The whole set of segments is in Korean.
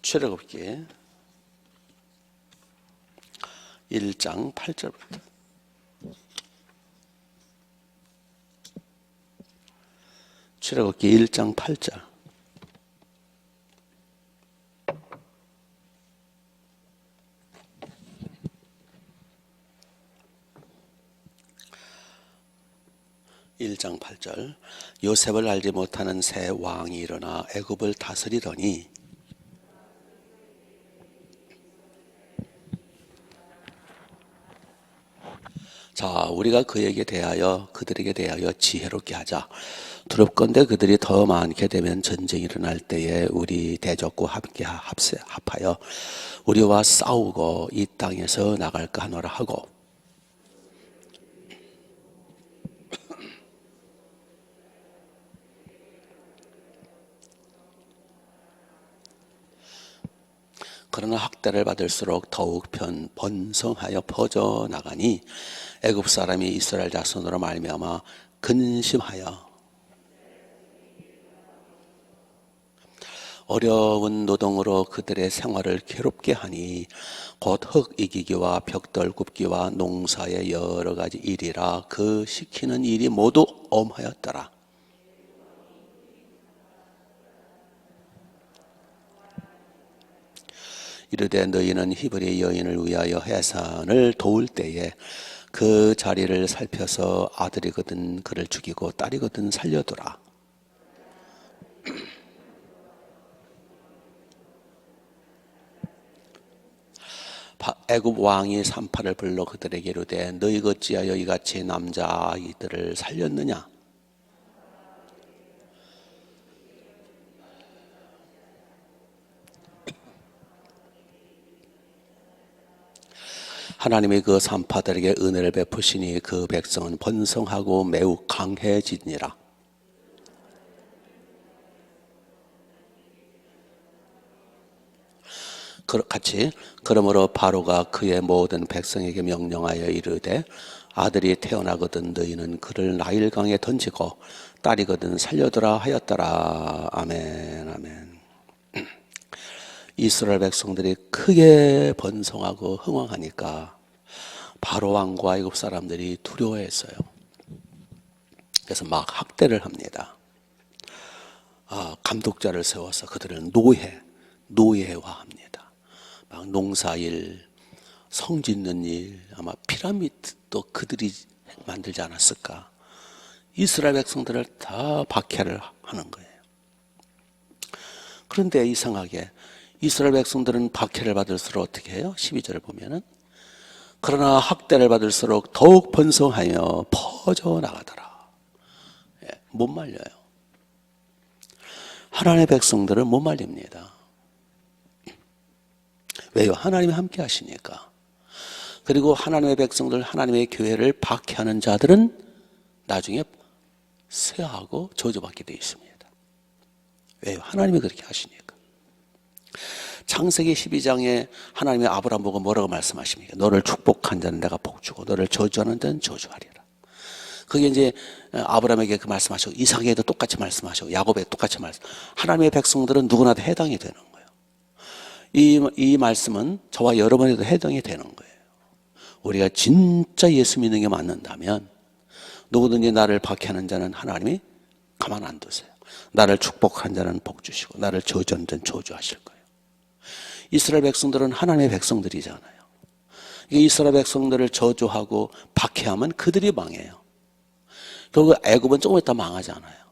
출애굽기 1장 8절부터 출애굽기 1장 8절. (1장 8절) 요셉을 알지 못하는 새 왕이 일어나 애굽을 다스리더니 자, 우리가 그들에게 대하여 지혜롭게 하자. 두렵건대 그들이 더 많게 되면 전쟁이 일어날 때에 우리 대적과 함께 합하여 우리와 싸우고 이 땅에서 나갈까 하노라 하고, 그러나 학대를 받을수록 더욱 번성하여 퍼져나가니 애굽 사람이 이스라엘 자손으로 말미암아 근심하여 어려운 노동으로 그들의 생활을 괴롭게 하니 곧 흙 이기기와 벽돌 굽기와 농사의 여러 가지 일이라 그 시키는 일이 모두 엄하였더라. 이르되 너희는 히브리 여인을 위하여 해산을 도울 때에 그 자리를 살펴서 아들이거든 그를 죽이고 딸이거든 살려두라. 애굽 왕이 산파를 불러 그들에게 이르되 너희 어찌하여 이같이 남자아이들을 살렸느냐? 하나님이 그 산파들에게 은혜를 베푸시니 그 백성은 번성하고 매우 강해지니라. 같이 그러므로 바로가 그의 모든 백성에게 명령하여 이르되 아들이 태어나거든 너희는 그를 나일강에 던지고 딸이거든 살려두라 하였더라. 아멘, 아멘. 이스라엘 백성들이 크게 번성하고 흥왕하니까 바로 왕과 애굽 사람들이 두려워했어요. 그래서 막 학대를 합니다. 감독자를 세워서 그들을 노예화합니다. 막 농사일, 성 짓는 일, 아마 피라미드도 그들이 만들지 않았을까. 이스라엘 백성들을 다 박해를 하는 거예요. 그런데 이상하게 이스라엘 백성들은 박해를 받을수록 어떻게 해요? 12절을 보면은 그러나 학대를 받을수록 더욱 번성하여 퍼져나가더라. 못 말려요. 하나님의 백성들은 못 말립니다. 왜요? 하나님이 함께 하시니까. 그리고 하나님의 백성들, 하나님의 교회를 박해하는 자들은 나중에 쇠하고 저주받게 되어 있습니다. 왜요? 하나님이 그렇게 하시니까. 창세기 12장에 하나님이 아브라함 보고 뭐라고 말씀하십니까? 너를 축복한 자는 내가 복주고 너를 저주하는 자는 저주하리라. 그게 이제 아브라함에게 그 말씀하시고 이삭에게도 똑같이 말씀하시고 야곱에게 똑같이 하나님의 백성들은 누구나 다 해당이 되는 거예요. 이 말씀은 저와 여러분에도 해당이 되는 거예요. 우리가 진짜 예수 믿는 게 맞는다면 누구든지 나를 박해하는 자는 하나님이 가만 안 두세요. 나를 축복한 자는 복 주시고 나를 저주하는 자는 저주하실 거예요. 이스라엘 백성들은 하나님의 백성들이잖아요. 이스라엘 백성들을 저주하고 박해하면 그들이 망해요. 결국 애굽은 조금 있다 망하잖아요.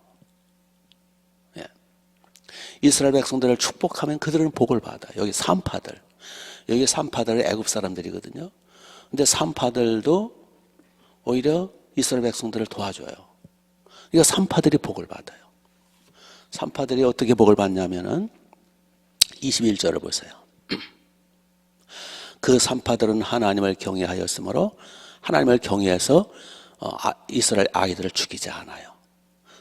이스라엘 백성들을 축복하면 그들은 복을 받아요. 여기 산파들 애굽 사람들이거든요. 근데 산파들도 오히려 이스라엘 백성들을 도와줘요. 그러니까 산파들이 복을 받아요. 산파들이 어떻게 복을 받냐면은 21절을 보세요. 그 산파들은 하나님을 경외하였으므로 하나님을 경외해서 이스라엘 아이들을 죽이지 않아요.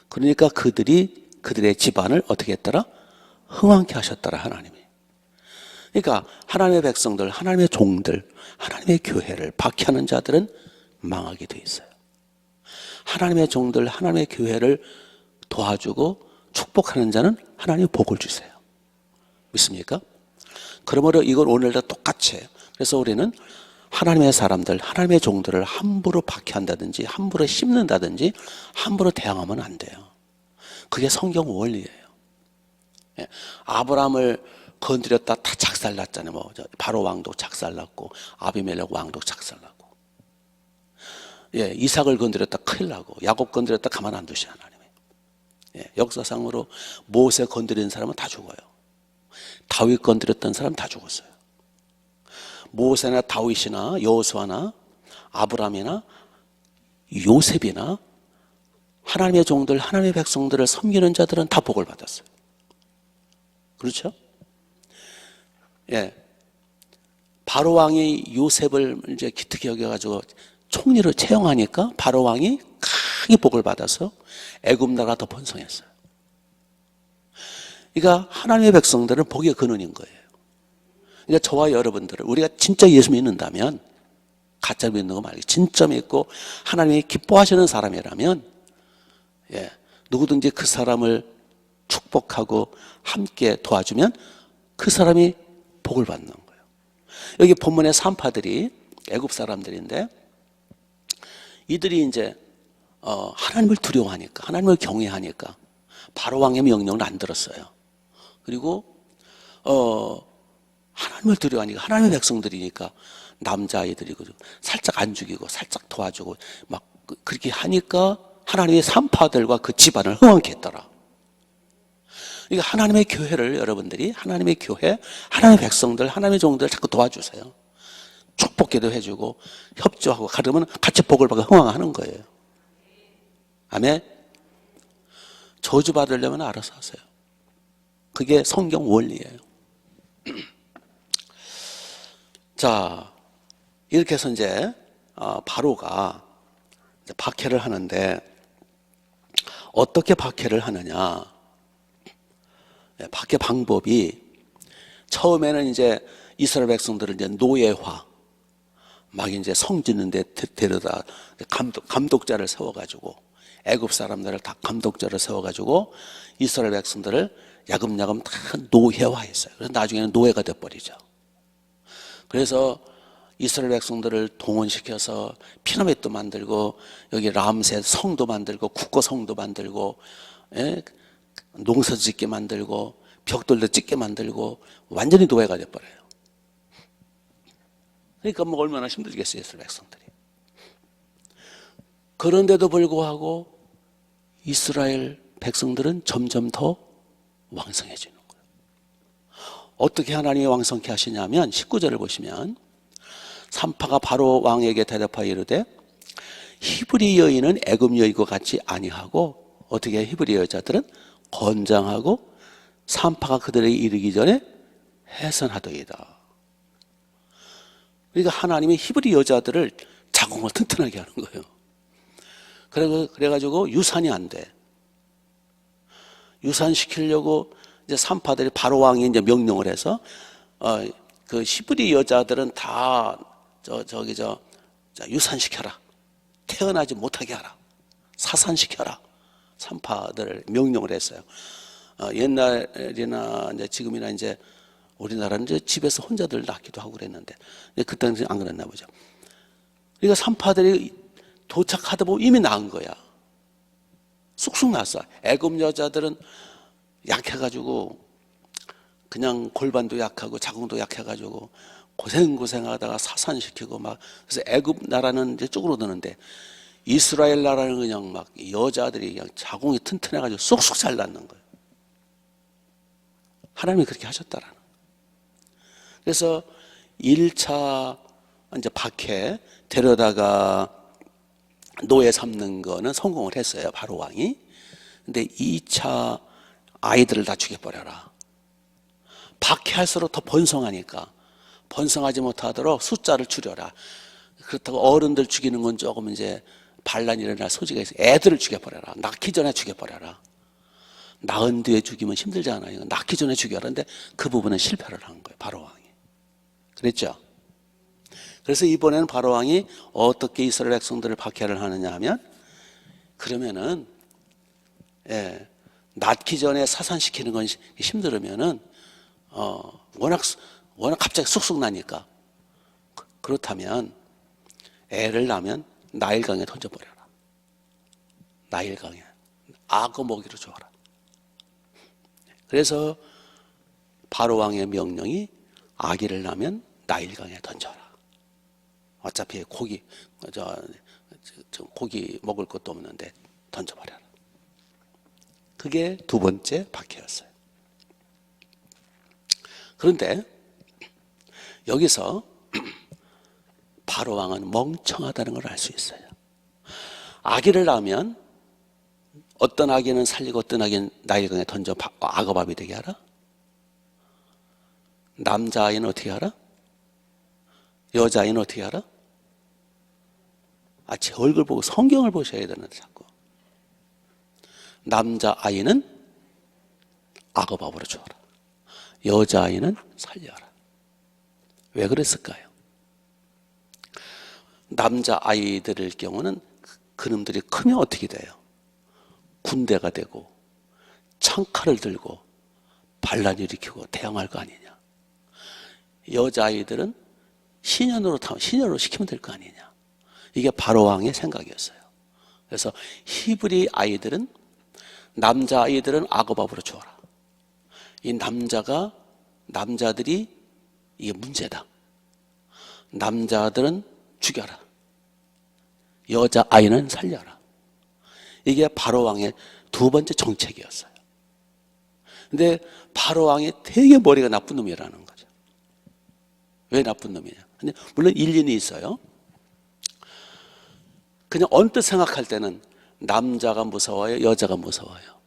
그러니까 그들의 집안을 어떻게 했더라? 흥왕케 하셨더라, 하나님이. 그러니까 하나님의 백성들, 하나님의 종들, 하나님의 교회를 박해하는 자들은 망하게 돼 있어요. 하나님의 종들, 하나님의 교회를 도와주고 축복하는 자는 하나님이 복을 주세요. 믿습니까? 그러므로 이걸 오늘도 똑같이 해요. 그래서 우리는 하나님의 사람들, 하나님의 종들을 함부로 박해한다든지 함부로 씹는다든지 함부로 대항하면 안 돼요. 그게 성경 원리예요. 예, 아브라함을 건드렸다 다 작살났잖아요. 뭐 바로 왕도 작살났고 아비멜렉 왕도 작살났고, 예, 이삭을 건드렸다 큰일 나고 야곱 건드렸다 가만 안 두시 하나님. 예, 역사상으로 모세 건드린 사람은 다 죽어요. 다윗 건드렸던 사람 다 죽었어요. 모세나 다윗이나 여호수아나 아브라함이나 요셉이나 하나님의 종들, 하나님의 백성들을 섬기는 자들은 다 복을 받았어요. 그렇죠? 예. 바로 왕이 요셉을 이제 기특히 여겨가지고 총리로 채용하니까 바로 왕이 크게 복을 받아서 애굽 나라가 더 번성했어요. 그러니까 하나님의 백성들은 복의 근원인 거예요. 그러니까 저와 여러분들은 우리가 진짜 예수 믿는다면, 가짜 믿는 거 말고 진짜 믿고 하나님이 기뻐하시는 사람이라면, 예, 누구든지 그 사람을 축복하고 함께 도와주면 그 사람이 복을 받는 거예요. 여기 본문의 산파들이 애굽 사람들인데, 이들이 이제 하나님을 두려워하니까, 하나님을 경외하니까 바로 왕의 명령을 안 들었어요. 그리고 하나님을 두려워하니까, 하나님의 백성들이니까 남자아이들이고 살짝 안 죽이고 살짝 도와주고 막 그렇게 하니까 하나님의 산파들과 그 집안을 흥왕케 했더라. 그러니까 하나님의 교회를, 여러분들이 하나님의 교회, 하나님의 백성들, 하나님의 종들을 자꾸 도와주세요. 축복기도 해주고 협조하고 가르면 같이 복을 받고 흥왕하는 거예요. 아멘. 저주 받으려면 알아서 하세요. 그게 성경 원리예요. 자, 이렇게 해서 이제 바로가 이제 박해를 하는데, 어떻게 박해를 하느냐? 박해 방법이, 처음에는 이제 이스라엘 백성들을 이제 노예화, 막 이제 성 짓는 데 데려다 감독자를 세워가지고, 애굽 사람들을 다 감독자를 세워가지고 이스라엘 백성들을 야금야금 다 노예화했어요. 그래서 나중에는 노예가 돼버리죠. 그래서 이스라엘 백성들을 동원시켜서 피라미드도 만들고, 여기 람셋 성도 만들고, 국고성도 만들고, 예? 농사 짓게 만들고, 벽돌도 짓게 만들고, 완전히 노예가 돼버려요. 그러니까 뭐 얼마나 힘들겠어요, 이스라엘 백성들이. 그런데도 불구하고 이스라엘 백성들은 점점 더 왕성해지는 거예요. 어떻게 하나님이 왕성케 하시냐면, 19절을 보시면 산파가 바로 왕에게 대답하여 이르되 히브리 여인은 애굽 여인과 같이 아니하고, 어떻게 히브리 여자들은 건장하고 산파가 그들에게 이르기 전에 해산하더이다. 그러니까 하나님이 히브리 여자들을 자궁을 튼튼하게 하는 거예요. 그래가지고 유산이 안 돼. 유산시키려고 이제 산파들이 바로 왕이 이제 명령을 해서 그 히브리 여자들은 다 유산시켜라. 태어나지 못하게 하라. 사산시켜라. 산파들을 명령을 했어요. 옛날이나 이제 지금이나 이제 우리나라는 이제 집에서 혼자들 낳기도 하고 그랬는데, 그때는 안 그랬나 보죠. 그러니까 산파들이 도착하다 보면 이미 낳은 거야. 쑥쑥 났어. 애굽 여자들은 약해가지고 그냥 골반도 약하고 자궁도 약해가지고 고생하다가 사산시키고 막, 그래서 애굽 나라는 이제 쪼그러드는데 이스라엘 나라는 그냥 막 여자들이 그냥 자궁이 튼튼해가지고 쏙쏙 잘 낳는 거예요. 하나님이 그렇게 하셨다라는 거예요. 그래서 1차 이제 박해 데려다가 노예 삼는 거는 성공을 했어요, 바로 왕이. 근데 2차 아이들을 다 죽여버려라. 박해할수록 더 번성하니까 번성하지 못하도록 숫자를 줄여라. 그렇다고 어른들 죽이는 건 조금 이제 반란이 일어날 소지가 있어요. 애들을 죽여버려라. 낳기 전에 죽여버려라. 낳은 뒤에 죽이면 힘들잖아요. 낳기 전에 죽여라. 근데 그 부분은 실패를 한 거예요, 바로 왕이. 그랬죠? 그래서 이번에는 바로 왕이 어떻게 이스라엘 백성들을 박해를 하느냐 하면, 그러면은 낳기 전에 사산시키는 건 힘들으면은 워낙 갑자기 쑥쑥 나니까. 그렇다면 애를 낳으면 나일강에 던져버려라. 나일강에. 악어 먹이로 줘라. 그래서 바로 왕의 명령이 아기를 낳으면 나일강에 던져라. 어차피 고기 먹을 것도 없는데 던져버려라. 그게 두 번째 박해였어요. 그런데 여기서 바로 왕은 멍청하다는 걸 알 수 있어요. 아기를 낳으면 어떤 아기는 살리고 어떤 아기는 나일강에 던져 악어밥이 되게 하라? 남자아이는 어떻게 하라? 여자아이는 어떻게 하라? 제 얼굴 보고 성경을 보셔야 되는데 자꾸. 남자아이는 악어밥으로 주어라. 여자아이는 살려라. 왜 그랬을까요? 남자아이들의 경우는 그놈들이 크면 어떻게 돼요? 군대가 되고 창칼을 들고 반란 일으키고 대항할 거 아니냐. 여자아이들은 신녀로 시키면 될 거 아니냐. 이게 바로 왕의 생각이었어요. 그래서 히브리 아이들은 남자아이들은 악어밥으로 주어라. 이 남자들이 이게 문제다. 남자들은 죽여라. 여자아이는 살려라. 이게 바로 왕의 두 번째 정책이었어요. 근데 바로 왕이 되게 머리가 나쁜 놈이라는 거죠. 왜 나쁜 놈이냐? 근데 물론 일리는 있어요. 그냥 언뜻 생각할 때는 남자가 무서워요? 여자가 무서워요?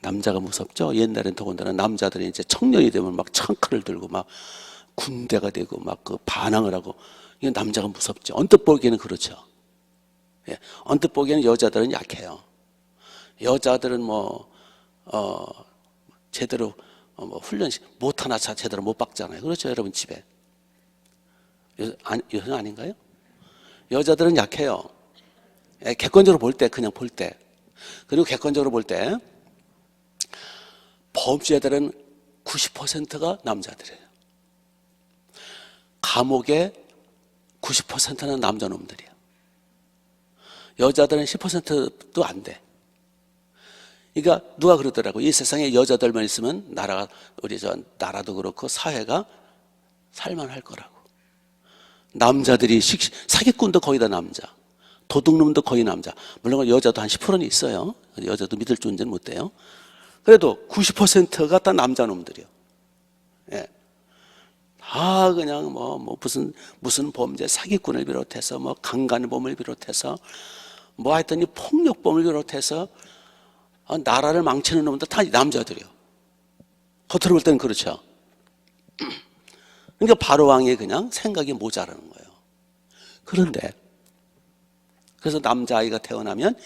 남자가 무섭죠? 옛날엔 더군다나 남자들이 이제 청년이 되면 막 창칼을 들고 막 군대가 되고 막 그 반항을 하고, 이게 남자가 무섭죠. 언뜻 보기에는 그렇죠. 예, 언뜻 보기에는 여자들은 약해요. 여자들은 제대로 훈련 못 하나 제대로 못 박잖아요. 그렇죠, 여러분 집에. 여자는 아닌가요? 여자들은 약해요. 예, 객관적으로 볼 때, 그냥 볼 때. 그리고 객관적으로 볼 때 범죄자들은 90%가 남자들이에요. 감옥의 90%는 남자놈들이야. 여자들은 10%도 안 돼. 그러니까 누가 그러더라고. 이 세상에 여자들만 있으면 나라도 그렇고 사회가 살만할 거라고. 남자들이 사기꾼도 거의 다 남자, 도둑놈도 거의 남자. 물론 여자도 한 10%는 있어요. 여자도 믿을 존재는 못 돼요. 그래도 90%가 다 남자놈들이요. 예. 다 그냥 무슨 범죄, 사기꾼을 비롯해서 강간범을 비롯해서 하여튼 이 폭력범을 비롯해서 나라를 망치는 놈들 다 남자들이요. 겉으로 볼 때는 그렇죠. 그러니까 바로 왕이 그냥 생각이 모자라는 거예요. 그런데 그래서 남자아이가 태어나면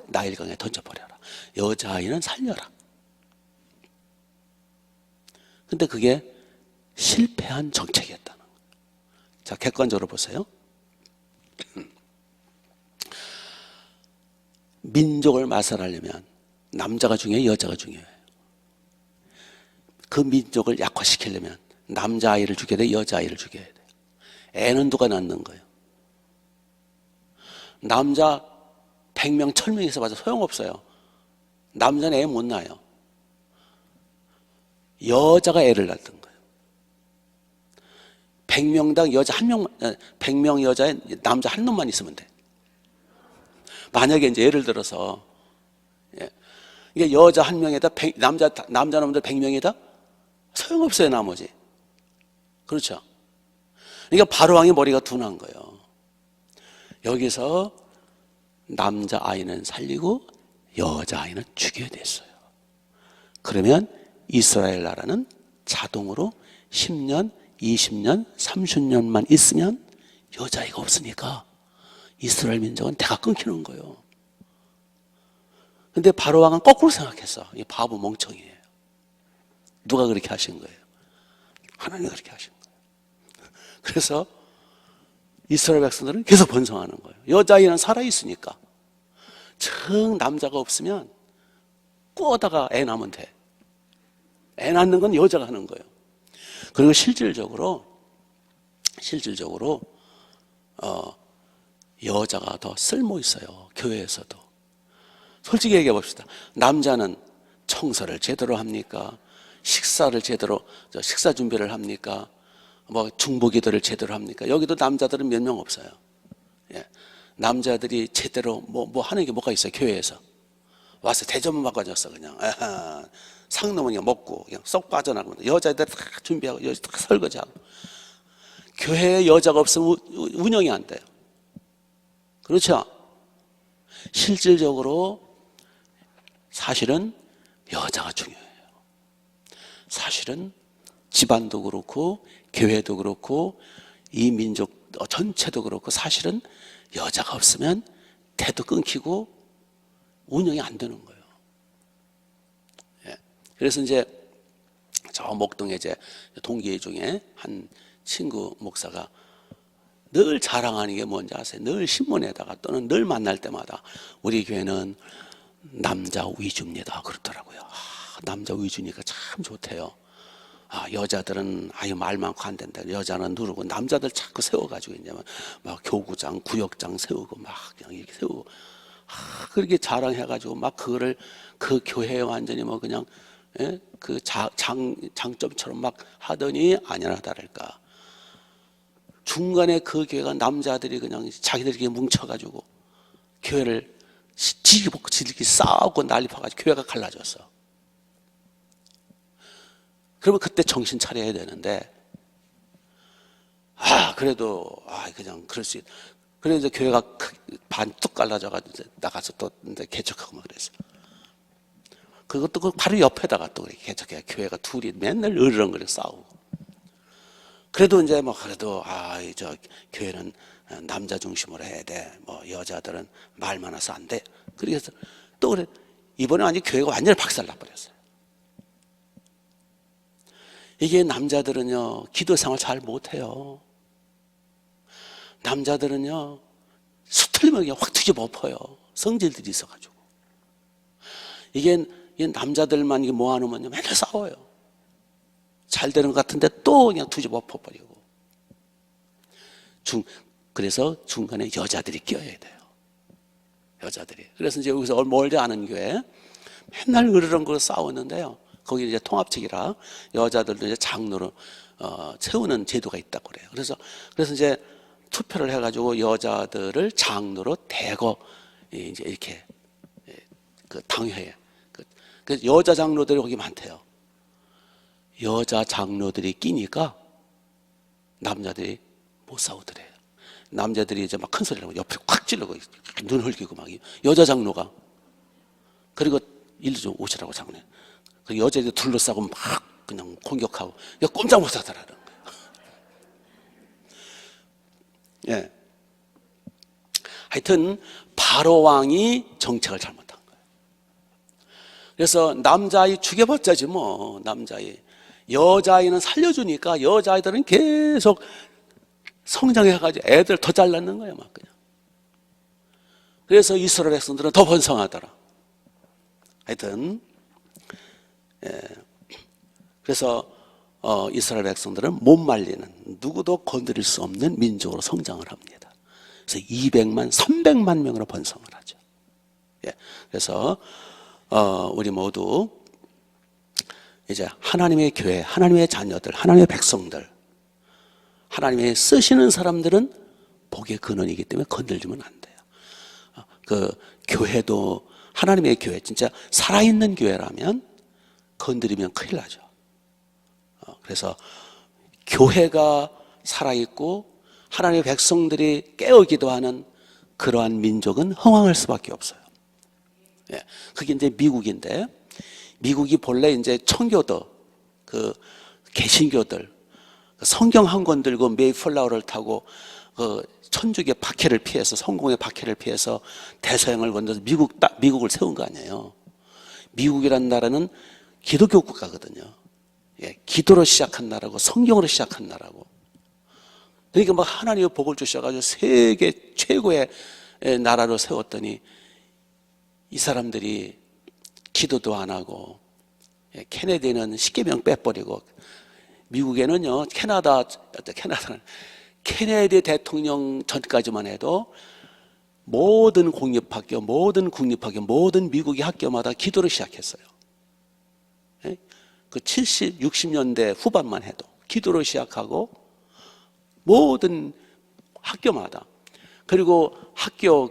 나일강에 던져버려라. 여자아이는 살려라. 근데 그게 실패한 정책이었다는 거예요. 자, 객관적으로 보세요. 민족을 마살하려면 남자가 중요해요, 여자가 중요해요? 그 민족을 약화시키려면 남자아이를 죽여야 돼, 여자아이를 죽여야 돼? 애는 누가 낳는 거예요? 남자 100명, 1000명에서 봐도 소용없어요. 남자는 애 못 낳아요. 여자가 애를 낳던 거예요. 100명당 여자 1명, 100명 여자에 남자 한 놈만 있으면 돼. 만약에 이제 예를 들어서, 이게 여자 한 명에다 남자 놈들 100명이다? 소용없어요, 나머지. 그렇죠? 그러니까 바로 왕의 머리가 둔한 거예요. 여기서 남자아이는 살리고 여자아이는 죽여야 됐어요. 그러면 이스라엘 나라는 자동으로 10년, 20년, 30년만 있으면 여자아이가 없으니까 이스라엘 민족은 대가 끊기는 거예요. 근데 바로 왕은 거꾸로 생각했어. 이 바보 멍청이에요. 누가 그렇게 하신 거예요? 하나님이 그렇게 하신 거예요. 그래서 이스라엘 백성들은 계속 번성하는 거예요. 여자아이는 살아있으니까. 정 남자가 없으면 꾸어다가 애 낳으면 돼. 애 낳는 건 여자가 하는 거예요. 그리고 실질적으로 여자가 더 쓸모 있어요. 교회에서도. 솔직히 얘기해 봅시다. 남자는 청소를 제대로 합니까? 식사를 제대로, 식사 준비를 합니까? 뭐 중보기도를 제대로 합니까? 여기도 남자들은 몇 명 없어요. 예. 남자들이 제대로 뭐 하는 게 뭐가 있어요? 교회에서 와서 대접만 바꿔줬어. 그냥 상놈은 그냥 먹고 그냥 쏙 빠져나가면 여자들 다 준비하고 여자 다 설거지하고. 교회에 여자가 없으면 운영이 안 돼요. 그렇죠? 실질적으로 사실은 여자가 중요해요. 사실은 집안도 그렇고 교회도 그렇고 이 민족 전체도 그렇고 사실은 여자가 없으면 대도 끊기고 운영이 안 되는 거예요. 예. 그래서 이제 저 목동에 이제 동기 중에 한 친구 목사가 늘 자랑하는 게 뭔지 아세요? 늘 신문에다가 또는 늘 만날 때마다 우리 교회는 남자 위주입니다 그러더라고요. 남자 위주니까 참 좋대요. 여자들은 아유 말 많고 안 된다. 여자는 누르고 남자들 자꾸 세워가지고 이제 막 교구장, 구역장 세우고 막 그냥 이렇게 세우고 그렇게 자랑해가지고 막 그거를 그 교회에 완전히 뭐 그냥 그 장점처럼 막 하더니 아니나 다를까. 중간에 그 교회가 남자들이 그냥 자기들끼리 뭉쳐가지고 교회를 지들끼리 싸우고 난리 파가지고 교회가 갈라졌어. 그러면 그때 정신 차려야 되는데, 그래도, 그냥 그럴 수 있. 그래서 이제 교회가 반 뚝 갈라져가지고 나가서 또 이제 개척하고 막 그랬어. 그것도 그 바로 옆에다가 또 개척해. 교회가 둘이 맨날 으르렁거리고 싸우고. 그래도 이제 뭐 그래도, 저 교회는 남자 중심으로 해야 돼. 뭐 여자들은 말 많아서 안 돼. 그래서 또 그래. 이번에 완전히 교회가 완전히 박살나버렸어요. 이게 남자들은요, 기도 생활 잘 못해요. 남자들은요, 수틀리면 그냥 확 뒤집어 엎어요. 성질들이 있어가지고. 이게 남자들만 이게 모아놓으면 맨날 싸워요. 잘 되는 것 같은데 또 그냥 뒤집어 엎어버리고. 그래서 중간에 여자들이 끼어야 돼요. 여자들이. 그래서 이제 여기서 멀지 않은 교회 맨날 으르렁거려 싸웠는데요. 거기 이제 통합책이라 여자들도 이제 장로로 세우는 제도가 있다고 그래요. 그래서 이제 투표를 해가지고 여자들을 장로로 대거 이제 이렇게 그 당회에 그 여자 장로들이 거기 많대요. 여자 장로들이 끼니까 남자들이 못 싸우더래요. 남자들이 이제 막 큰 소리를 하고 옆에 확 찌르고 눈 흘기고 막 여자 장로가 그리고 일로 좀 오시라고 장로. 그 여자애들 둘러싸고 막 그냥 공격하고 꼼짝 못 하더라는 거예요. 예. 하여튼 바로 왕이 정책을 잘못한 거예요. 그래서 남자아이 죽여봤자지 뭐. 남자아이 여자아이는 살려주니까 여자아이들은 계속 성장해가지고 애들 더 잘 낳는 거예요 막 그냥. 그래서 이스라엘 백성들은 더 번성하더라. 하여튼 그래서 이스라엘 백성들은 못 말리는 누구도 건드릴 수 없는 민족으로 성장을 합니다. 그래서 200만, 300만 명으로 번성을 하죠. 그래서 우리 모두 이제 하나님의 교회, 하나님의 자녀들, 하나님의 백성들, 하나님의 쓰시는 사람들은 복의 근원이기 때문에 건들리면 안 돼요. 그 교회도 하나님의 교회, 진짜 살아있는 교회라면 건드리면 큰일 나죠. 그래서 교회가 살아있고 하나님의 백성들이 깨어 기도하는 그러한 민족은 흥황할 수밖에 없어요. 그게 이제 미국인데, 미국이 본래 이제 청교도, 그 개신교들, 성경 한 권 들고 메이플라워를 타고 그 천주교 박해를 피해서, 성공의 박해를 피해서 대서양을 건너서 미국을 세운 거 아니에요. 미국이란 나라는 기독교 국가거든요. 기도로 시작한 나라고 성경으로 시작한 나라고. 그러니까 막 하나님의 복을 주셔가지고 세계 최고의 나라로 세웠더니 이 사람들이 기도도 안 하고 케네디는 10개명 빼버리고, 미국에는요, 캐나다는 케네디 대통령 전까지만 해도 모든 공립학교, 모든 미국의 학교마다 기도를 시작했어요. 그 70, 60년대 후반만 해도 기도를 시작하고 모든 학교마다, 그리고 학교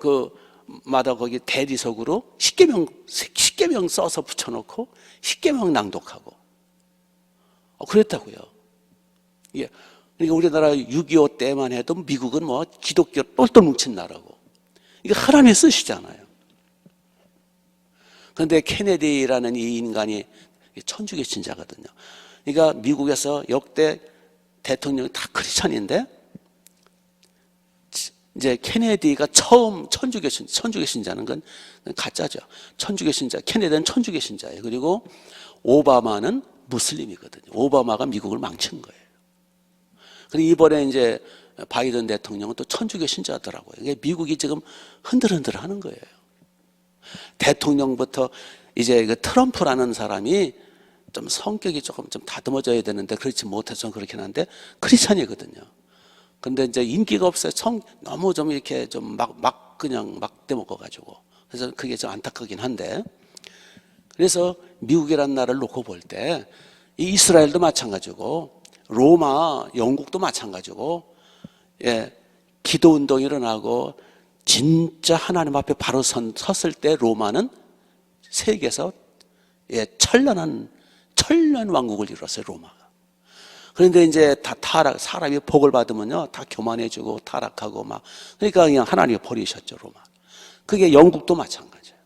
마다 거기 대리석으로 10개명 써서 붙여놓고 10개명 낭독하고 그랬다고요. 예. 그러니까 우리나라 6.25 때만 해도 미국은 뭐 기독교 똘똘 뭉친 나라고. 이게 하나님의 뜻이잖아요. 그런데 케네디라는 이 인간이 천주교 신자거든요. 그러니까 미국에서 역대 대통령이 다 크리스찬인데, 이제 케네디가 처음 천주교 신자는 건 가짜죠. 천주교 신자, 케네디는 천주교 신자예요. 그리고 오바마는 무슬림이거든요. 오바마가 미국을 망친 거예요. 그리고 이번에 이제 바이든 대통령은 또 천주교 신자더라고요. 이게 미국이 지금 흔들흔들 하는 거예요. 대통령부터 이제 그 트럼프라는 사람이 좀 성격이 조금 좀 다듬어져야 되는데 그렇지 못해서 그렇긴 한데 크리스찬이거든요. 근데 이제 인기가 없어요. 너무 좀 이렇게 좀 그냥 막 대먹어가지고. 그래서 그게 좀 안타깝긴 한데. 그래서 미국이라는 나라를 놓고 볼 때, 이 이스라엘도 마찬가지고, 로마, 영국도 마찬가지고, 예, 기도 운동이 일어나고, 진짜 하나님 앞에 바로 섰을 때 로마는 세계에서 천년 왕국을 이뤘어요, 로마가. 그런데 이제 다 사람이 복을 받으면요, 다 교만해지고 타락하고 막, 그러니까 그냥 하나님이 버리셨죠, 로마. 그게 영국도 마찬가지예요.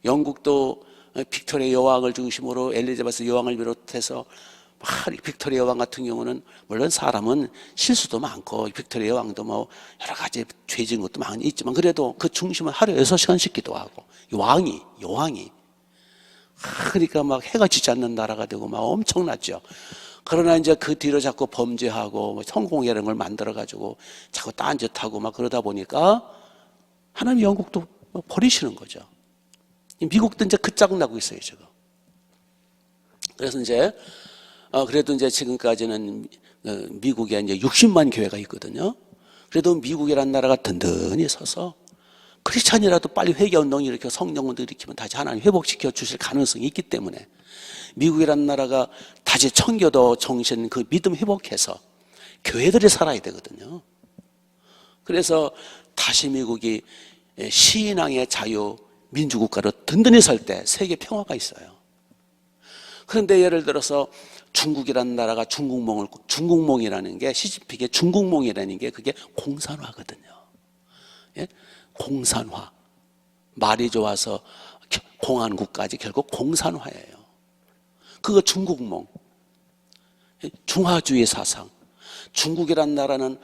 영국도 빅토리아 여왕을 중심으로 엘리자베스 여왕을 비롯해서 빅토리아 여왕 같은 경우는 물론 사람은 실수도 많고 빅토리아 여왕도 뭐 여러 가지 죄 지은 것도 많이 있지만 그래도 그 중심은 하루에 6시간씩 기도하고 여왕이 그러니까 막 해가 지지 않는 나라가 되고 막 엄청났죠. 그러나 이제 그 뒤로 자꾸 범죄하고 뭐 성공회 이런 걸 만들어가지고 자꾸 딴짓하고 막 그러다 보니까 하나님 영국도 버리시는 거죠. 미국도 이제 그 짝 나고 있어요, 지금. 그래서 이제, 그래도 이제 지금까지는 미국에 이제 60만 교회가 있거든요. 그래도 미국이라는 나라가 든든히 서서 크리스찬이라도 빨리 회개운동 일으켜 성령운동 일으키면 다시 하나님 회복시켜 주실 가능성이 있기 때문에 미국이라는 나라가 다시 청교도 정신 그 믿음 회복해서 교회들이 살아야 되거든요. 그래서 다시 미국이 신앙의 자유 민주국가로 든든히 설 때 세계 평화가 있어요. 그런데 예를 들어서 중국이라는 나라가 중국몽이라는 게 시진핑의 중국몽이라는 게 그게 공산화거든요. 예? 공산화. 말이 좋아서 공안국까지 결국 공산화예요. 그거 중국몽. 중화주의 사상. 중국이라는 나라는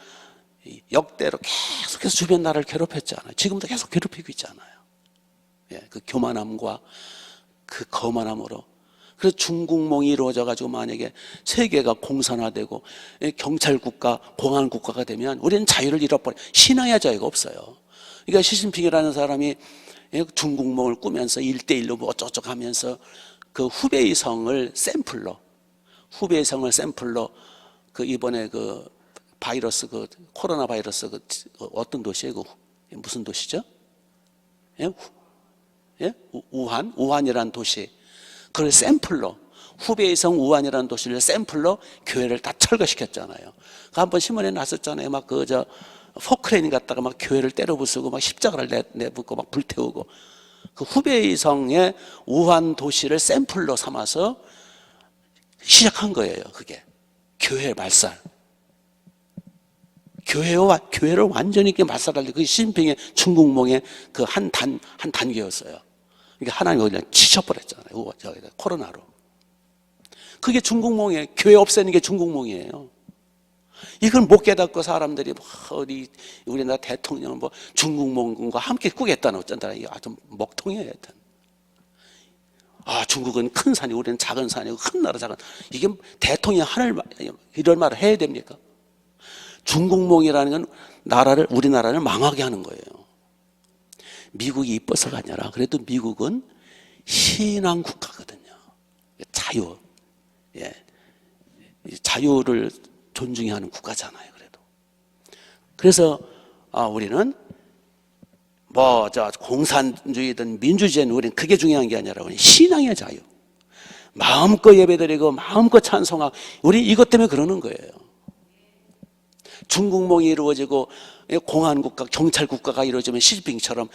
역대로 계속해서 주변 나라를 괴롭혔잖아요. 지금도 계속 괴롭히고 있잖아요. 예, 그 교만함과 그 거만함으로. 그래서 중국몽이 이루어져가지고 만약에 세계가 공산화되고 경찰국가, 공안국가가 되면 우리는 자유를 잃어버려. 신앙의 자유가 없어요. 그러니까 시진핑이라는 사람이 중국몽을 꾸면서 1대1로 뭐 어쩌고저쩌고 하면서 그 후베이 성을 샘플로 그 이번에 그 바이러스 그 코로나 바이러스 그 어떤 도시예요? 그 무슨 도시죠? 예? 우한이라는 도시. 그걸 샘플로 후베이성 우한이라는 도시를 샘플로 교회를 다 철거시켰잖아요. 그 한번 신문에 났었잖아요. 막 포크레인 갖다가 막 교회를 때려 부수고 막 십자가를 내붓고 막 불태우고 그 후베이성의 우한 도시를 샘플로 삼아서 시작한 거예요. 그게 교회 말살. 교회를 완전히 말살할 그 시진핑의 중국몽의 그 한 단계였어요. 그러니까 하나님이 그냥 치셔버렸잖아요. 코로나로. 그게 중국몽이에요. 교회 없애는 게 중국몽이에요. 이걸 못 깨닫고 사람들이 어디 우리나라 대통령은 뭐 중국몽과 함께 꾸겠다는 어쩐다. 이게 아주 먹통이에요. 중국은 큰 산이 우리는 작은 산이고 큰 나라 작은. 이게 대통령 이런 말을 해야 됩니까? 중국몽이라는 건 우리나라를 망하게 하는 거예요. 미국이 이뻐서가 아니라 그래도 미국은 신앙 국가거든요. 자유, 예, 자유를 존중해야 하는 국가잖아요. 그래서 우리는 공산주의든 민주주의든 우리는 그게 중요한 게 아니라 우리 신앙의 자유, 마음껏 예배드리고 마음껏 찬송하고, 우리 이것 때문에 그러는 거예요. 중국몽이 이루어지고 공안국가, 경찰국가가 이루어지면 시진핑처럼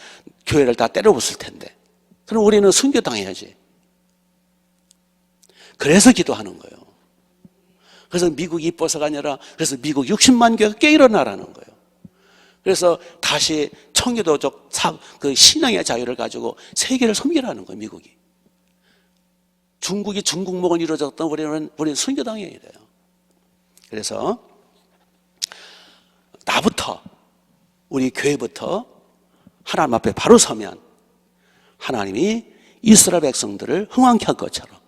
교회를 다 때려부술 텐데, 그럼 우리는 순교당해야지. 그래서 기도하는 거예요. 그래서 미국이 이뻐서가 아니라, 그래서 미국 60만 교회가 깨어나라는 거예요. 그래서 다시 청교도적 그 신앙의 자유를 가지고 세계를 섬기라는 거예요, 미국이. 중국이 중국몽을 이루어졌던 우리는 순교당해야 돼요. 그래서 나부터, 우리 교회부터 하나님 앞에 바로 서면 하나님이 이스라엘 백성들을 흥왕케 한 것처럼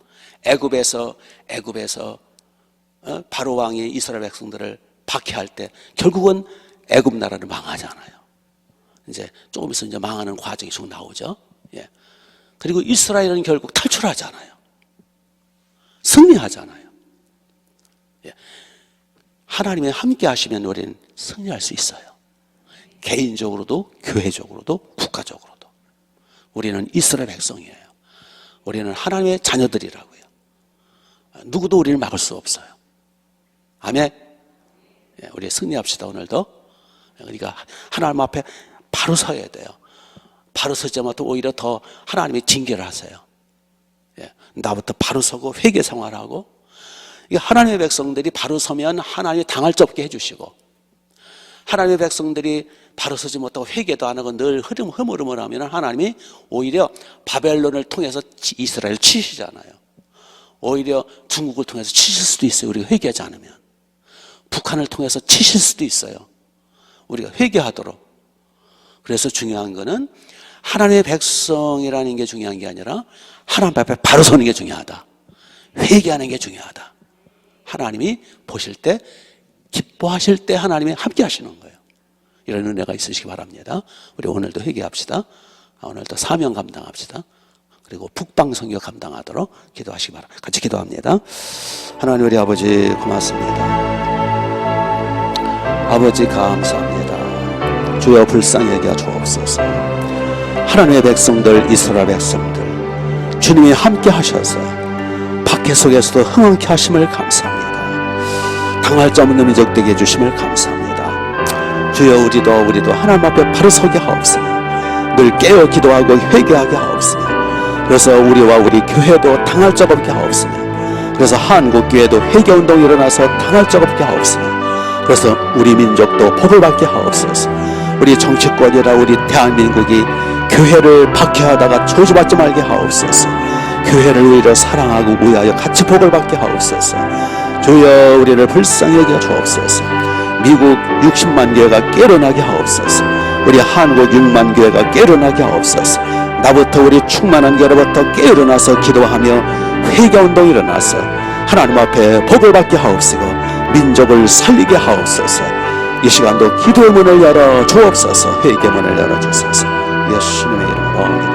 애굽에서 바로 왕이 이스라엘 백성들을 박해할 때 결국은 애굽 나라를 망하잖아요. 이제 조금 있으면 이제 망하는 과정이 쭉 나오죠. 예. 그리고 이스라엘은 결국 탈출하잖아요. 승리하잖아요. 예. 하나님이 함께 하시면 우리는 승리할 수 있어요. 개인적으로도 교회적으로도 국가적으로도. 우리는 이스라엘 백성이에요. 우리는 하나님의 자녀들이라고요. 누구도 우리를 막을 수 없어요. 아멘. 예, 우리 승리합시다. 오늘도. 그러니까 하나님 앞에 바로 서야 돼요. 바로 서지 못하면 오히려 더 하나님이 징계를 하세요. 예, 나부터 바로 서고 회개 생활하고, 하나님의 백성들이 바로 서면 하나님이 당할 수 없게 해주시고, 하나님의 백성들이 바로 서지 못하고 회개도 안 하고 늘 흐름을 하면 하나님이 오히려 바벨론을 통해서 이스라엘을 치시잖아요. 오히려 중국을 통해서 치실 수도 있어요. 우리가 회개하지 않으면. 북한을 통해서 치실 수도 있어요. 우리가 회개하도록. 그래서 중요한 거는 하나님의 백성이라는 게 중요한 게 아니라 하나님 앞에 바로 서는 게 중요하다. 회개하는 게 중요하다. 하나님이 보실 때, 기뻐하실 때 하나님이 함께 하시는 거예요. 이런 은혜가 있으시기 바랍니다. 우리 오늘도 회개합시다. 오늘도 사명 감당합시다. 그리고 북방선교 감당하도록 기도하시기 바랍니다. 같이 기도합니다. 하나님 우리 아버지 고맙습니다. 아버지 감사합니다. 주여 불쌍히 여겨 주옵소서. 하나님의 백성들, 이스라엘 백성들, 주님이 함께 하셔서 박해 속에서도 흥왕케 하심을 감사합니다. 당할 자 없는 민족 되게 해주심을 감사합니다. 주여 우리도 하나님 앞에 바로 서게 하옵소서. 늘 깨어 기도하고 회개하게 하옵소서. 그래서 우리와 우리 교회도 당할 적 없게 하옵소서. 그래서 한국교회도 회개운동이 일어나서 당할 적 없게 하옵소서. 그래서 우리 민족도 복을 받게 하옵소서. 우리 정치권이라 우리 대한민국이 교회를 박해하다가 저주받지 말게 하옵소서. 교회를 오히려 사랑하고 우애하여 같이 복을 받게 하옵소서. 주여 우리를 불쌍히 여겨 주옵소서. 미국 60만 교회가 깨어나게 하옵소서. 우리 한국 6만 교회가 깨어나게 하옵소서. 나부터 우리 충만한 교회로부터 깨어나서 기도하며 회개운동이 일어나서 하나님 앞에 복을 받게 하옵시고 민족을 살리게 하옵소서. 이 시간도 기도의 문을 열어 주옵소서. 회개 문을 열어 주소서. 예수님의 이름으로